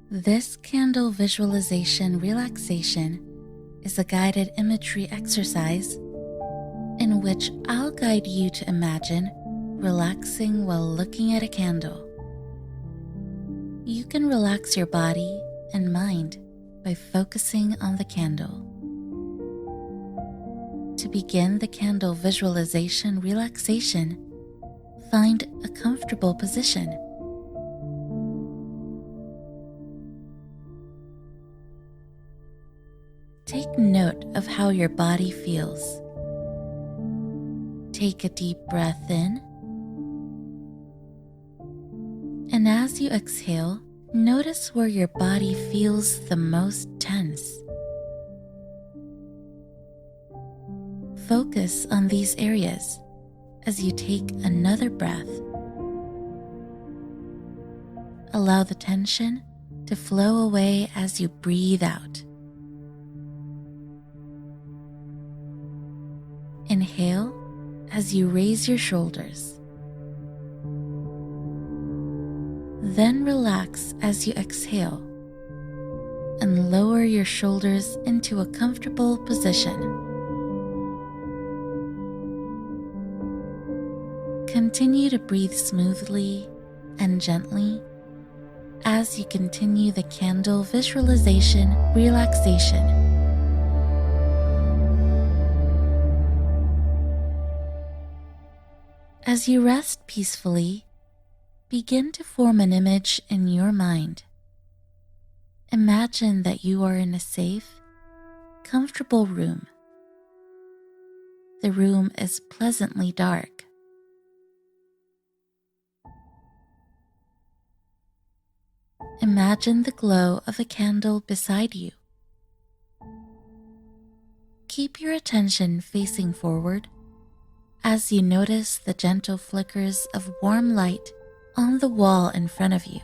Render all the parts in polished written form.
This candle visualization relaxation is a guided imagery exercise in which I'll guide you to imagine relaxing while looking at a candle. You can relax your body and mind by focusing on the candle. To begin the candle visualization relaxation, find a comfortable position. Take note of how your body feels. Take a deep breath in, and as you exhale, notice where your body feels the most tense. Focus on these areas as you take another breath. Allow the tension to flow away as you breathe out. Inhale as you raise your shoulders. Then relax as you exhale and lower your shoulders into a comfortable position. Continue to breathe smoothly and gently as you continue the candle visualization relaxation. As you rest peacefully, begin to form an image in your mind. Imagine that you are in a safe, comfortable room. The room is pleasantly dark. Imagine the glow of a candle beside you. Keep your attention facing forward as you notice the gentle flickers of warm light on the wall in front of you.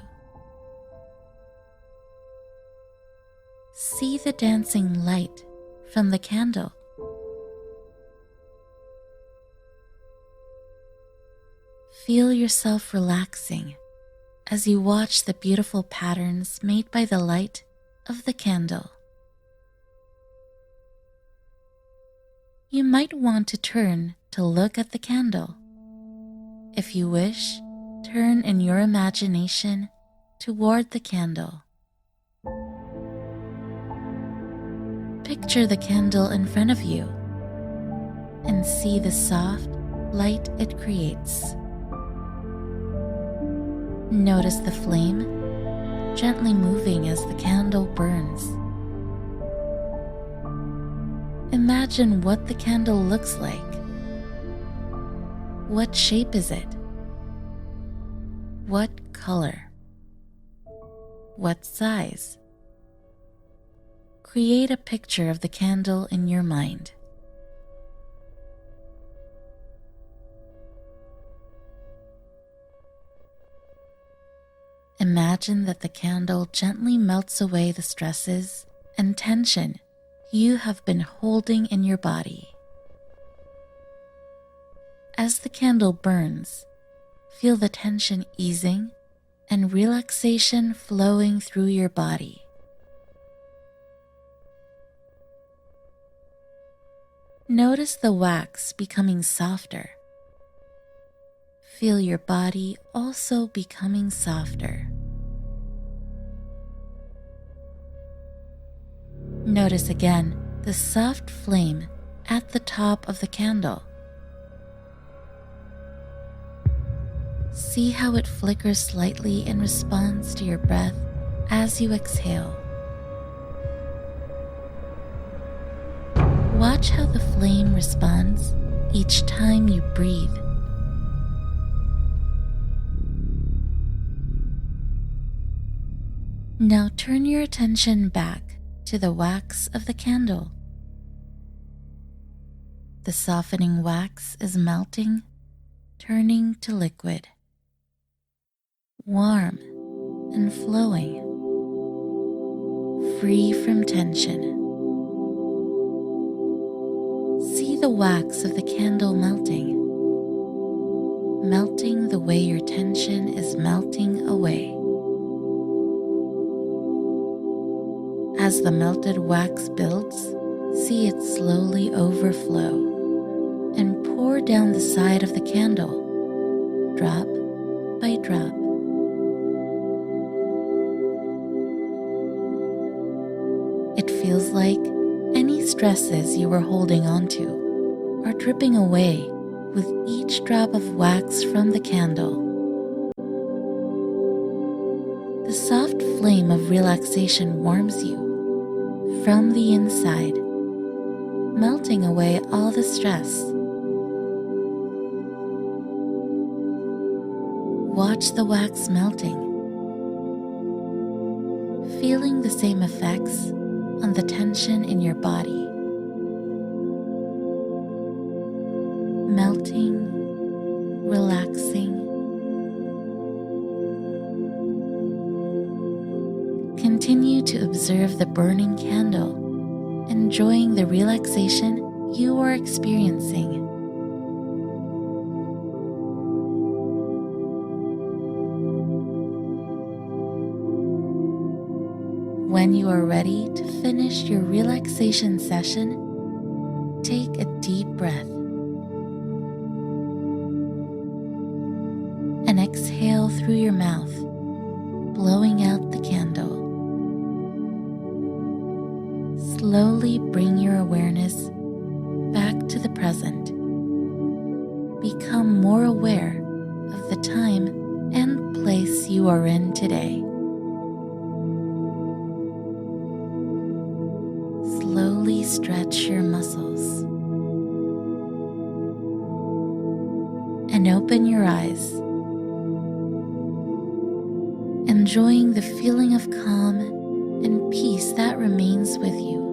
See the dancing light from the candle. Feel yourself relaxing as you watch the beautiful patterns made by the light of the candle. You might want to turn to look at the candle. If you wish, turn in your imagination toward the candle. Picture the candle in front of you and see the soft light it creates. Notice the flame gently moving as the candle burns. Imagine what the candle looks like. What shape is it? What color? What size? Create a picture of the candle in your mind. Imagine that the candle gently melts away the stresses and tension you have been holding in your body. As the candle burns, feel the tension easing and relaxation flowing through your body. Notice the wax becoming softer. Feel your body also becoming softer. Notice again the soft flame at the top of the candle. See how it flickers slightly in response to your breath as you exhale. Watch how the flame responds each time you breathe. Now turn your attention back to the wax of the candle. The softening wax is melting, turning to liquid, warm and flowing, free from tension. See the wax of the candle melting, melting the way your tension is melting away. As the melted wax builds, see it slowly overflow and pour down the side of the candle, drop by drop. It feels like any stresses you were holding onto are dripping away with each drop of wax from the candle. The soft flame of relaxation warms you from the inside, melting away all the stress. Watch the wax melting, feeling the same effects on the tension in your body. Melting, relaxing. Continue to observe the burning candle, enjoying the relaxation you are experiencing. When you are ready to finish your relaxation session, take a deep breath and exhale through your mouth, blowing out the candle. Slowly bring your awareness back to the present. Become more aware of the time and place you are in today. Slowly stretch your muscles and open your eyes, enjoying the feeling of calm and peace that remains with you.